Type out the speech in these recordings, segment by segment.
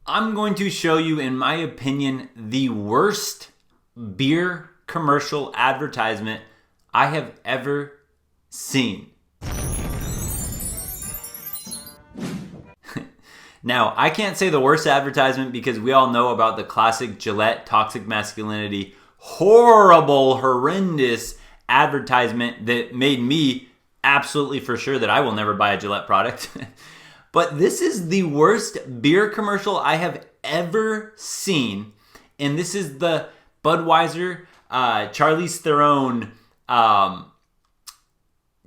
I'm going to show you, in my opinion, the worst beer commercial advertisement I have ever seen. Now, I can't say the worst advertisement because we all know about the classic Gillette toxic masculinity, horrible, horrendous advertisement that made me absolutely for sure that I will never buy a Gillette product. But this is the worst beer commercial I have ever seen. And this is the Budweiser Charlize Theron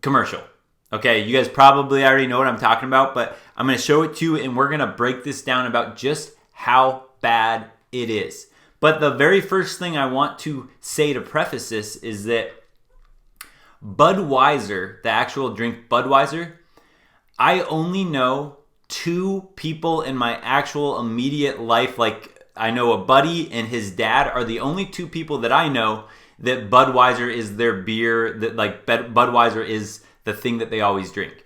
commercial. Okay, you guys probably already know what I'm talking about, but I'm going to show it to you and we're going to break this down about just how bad it is. But the very first thing I want to say to preface this is that Budweiser, the actual drink Budweiser, I only know two people in my actual immediate life. Like, I know a buddy and his dad are the only two people that I know that Budweiser is their beer, that like Budweiser is the thing that they always drink.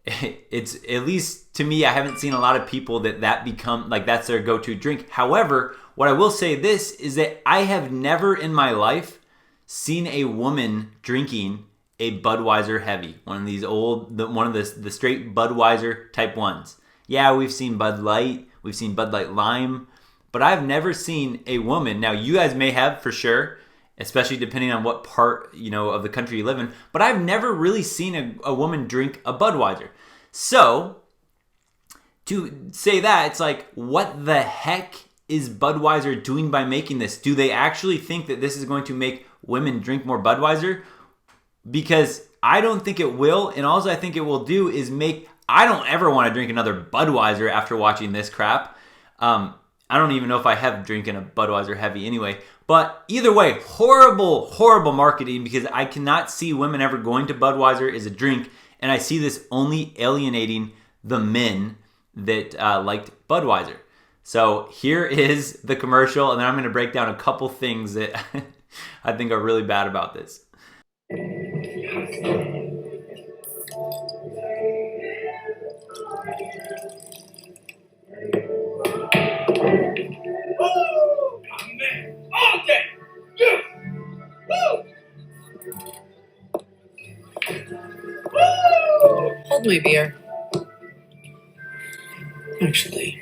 It's, at least to me, I haven't seen a lot of people that become like that's their go-to drink. However, what I will say this is that I have never in my life seen a woman drinking a Budweiser heavy, one of these one of the straight Budweiser type ones. Yeah, we've seen Bud Light, we've seen Bud Light Lime, but I've never seen a woman. Now, you guys may have for sure, especially depending on what part, of the country you live in, but I've never really seen a woman drink a Budweiser. So, to say that, it's like, what the heck is Budweiser doing by making this? Do they actually think that this is going to make women drink more Budweiser? Because I don't think it will, and all I think it will do is I don't ever want to drink another Budweiser after watching this crap. I don't even know if I have drinking a Budweiser heavy anyway. But either way, horrible, horrible marketing, because I cannot see women ever going to Budweiser as a drink, and I see this only alienating the men that liked Budweiser. So here is the commercial, and then I'm going to break down a couple things that I think are really bad about this. Hold my beer. Actually,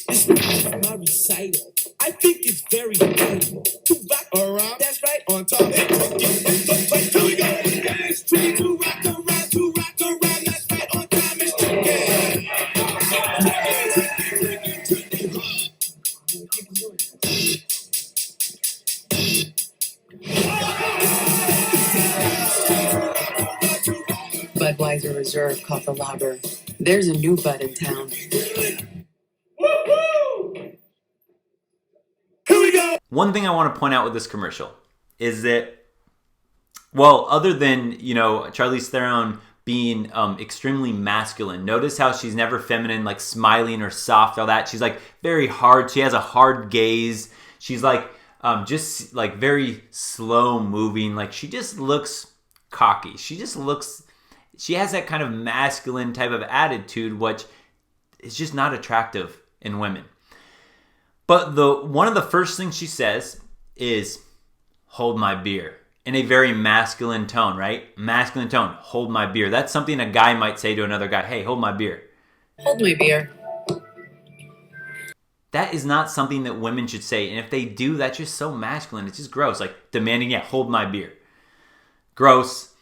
this is my recital. I think it's very valuable to rock around. That's right, on top. Here we go. It's tricky to rock around. That's right, on time. It's tricky. Budweiser Reserve Copper Lager. There's a new Bud in town. Here we go. One thing I want to point out with this commercial is that, well, other than, Charlize Theron being extremely masculine, notice how she's never feminine, like smiling or soft, all that. She's like very hard. She has a hard gaze. She's like just like very slow moving. Like she just looks cocky. She has that kind of masculine type of attitude, which is just not attractive in women. But one of the first things she says is, hold my beer, in a very masculine tone, right? Masculine tone, hold my beer. That's something a guy might say to another guy, hey, hold my beer. Hold my beer. That is not something that women should say. And if they do, that's just so masculine. It's just gross. Like demanding, yeah, hold my beer. Gross.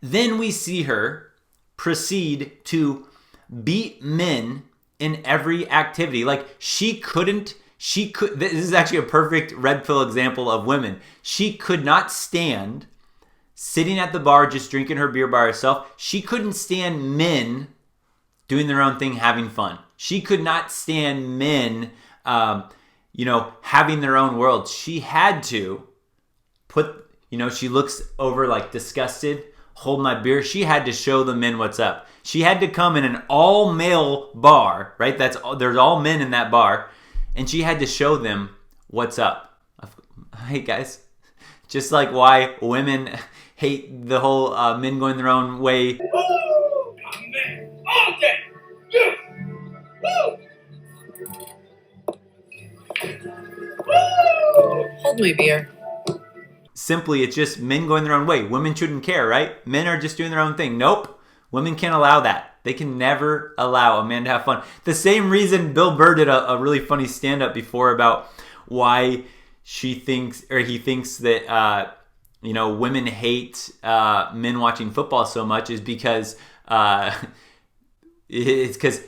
Then we see her proceed to beat men in every activity. Like this is actually a perfect red pill example of women. She could not stand sitting at the bar just drinking her beer by herself. She couldn't stand men doing their own thing, having fun. She could not stand men, having their own world. She had to she looks over like disgusted, hold my beer. She had to show the men what's up. She had to come in an all-male bar, right? There's all men in that bar, and she had to show them what's up. Hey guys, just like why women hate the whole men going their own way Hold my beer. Simply, it's just men going their own way. Women shouldn't care, right? Men are just doing their own thing. Nope. Women can't allow that. They can never allow a man to have fun. The same reason Bill Burr did a really funny stand-up before about why he thinks that women hate men watching football so much is because it's because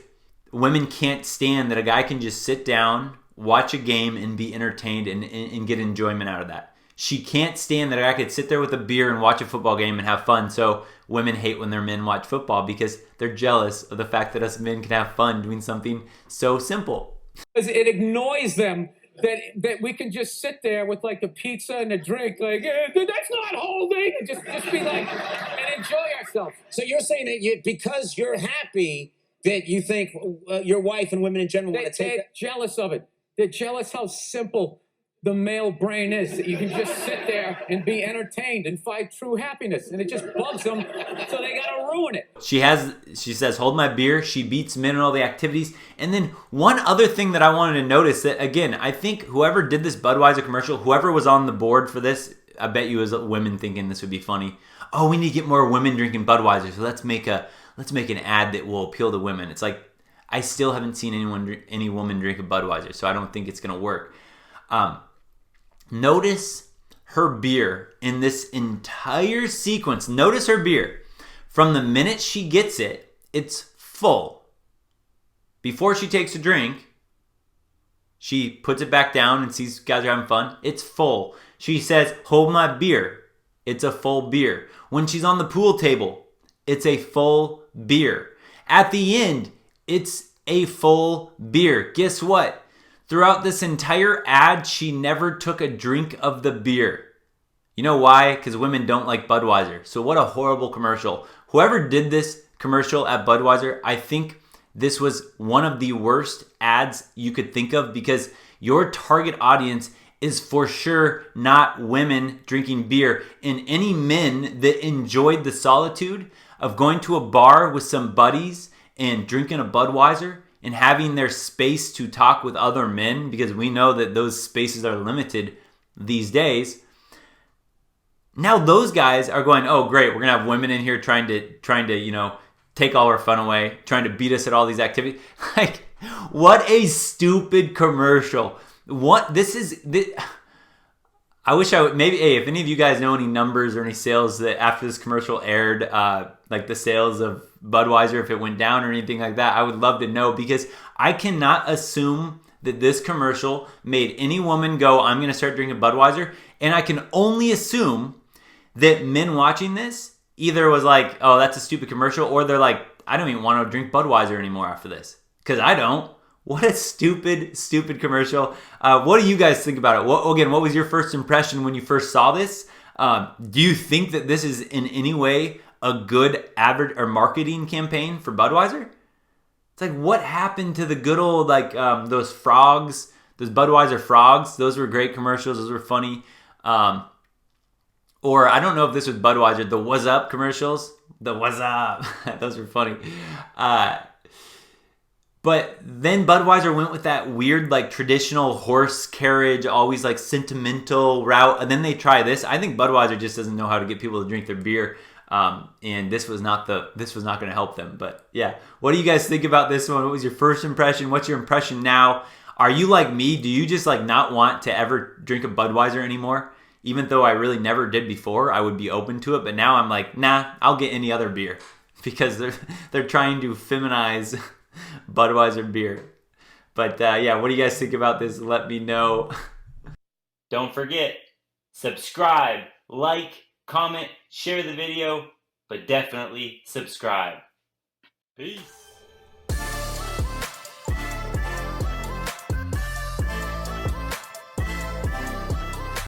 women can't stand that a guy can just sit down, watch a game, and be entertained and get enjoyment out of that. She can't stand that a guy could sit there with a beer and watch a football game and have fun. So women hate when their men watch football because they're jealous of the fact that us men can have fun doing something so simple. It annoys them that we can just sit there with like a pizza and a drink, like, that's not holding, and just be like, and enjoy ourselves. So you're saying that because you're happy that you think your wife and women in general want to take They're jealous of it. They're jealous how simple the male brain is, that you can just sit there and be entertained and find true happiness, and it just bugs them, so they gotta ruin it. She says, hold my beer. She beats men in all the activities. And then one other thing that I wanted to notice that, again, I think whoever did this Budweiser commercial, whoever was on the board for this, I bet you was women thinking this would be funny. Oh, we need to get more women drinking Budweiser, so let's make an ad that will appeal to women. It's like, I still haven't seen any woman drink a Budweiser, so I don't think it's gonna work. Notice her beer in this entire sequence. Notice her beer. From the minute she gets it, it's full. Before she takes a drink, she puts it back down and sees guys are having fun. It's full. She says, hold my beer. It's a full beer. When she's on the pool table, it's a full beer. At the end, it's a full beer. Guess what? Throughout this entire ad, she never took a drink of the beer. You know why? Because women don't like Budweiser. So what a horrible commercial. Whoever did this commercial at Budweiser, I think this was one of the worst ads you could think of because your target audience is for sure not women drinking beer. And any men that enjoyed the solitude of going to a bar with some buddies and drinking a Budweiser and having their space to talk with other men, because we know that those spaces are limited these days. Now those guys are going, oh great, we're gonna have women in here trying to take all our fun away, trying to beat us at all these activities. Like, what a stupid commercial. I wish I would, maybe, hey, if any of you guys know any numbers or any sales that after this commercial aired, like the sales of Budweiser, if it went down or anything like that, I would love to know, because I cannot assume that this commercial made any woman go, I'm going to start drinking Budweiser. And I can only assume that men watching this either was like, oh, that's a stupid commercial, or they're like, I don't even want to drink Budweiser anymore after this. Because I don't. What a stupid, stupid commercial. What do you guys think about it? What was your first impression when you first saw this? Do you think that this is in any way a good advert or marketing campaign for Budweiser? It's like, what happened to the good old, like, those frogs, those Budweiser frogs? Those were great commercials. Those were funny. Or I don't know if this was Budweiser, the What's Up commercials. The What's Up. Those were funny. But then Budweiser went with that weird, like, traditional horse carriage, always like sentimental route. And then they try this. I think Budweiser just doesn't know how to get people to drink their beer. And this was not going to help them. But yeah, what do you guys think about this one? What was your first impression? What's your impression now? Are you like me? Do you just like not want to ever drink a Budweiser anymore? Even though I really never did before, I would be open to it. But now I'm like, nah, I'll get any other beer, because they're trying to feminize Budweiser beer. But yeah, what do you guys think about this? Let me know. Don't forget, subscribe, like, comment, share the video, but definitely subscribe. Peace.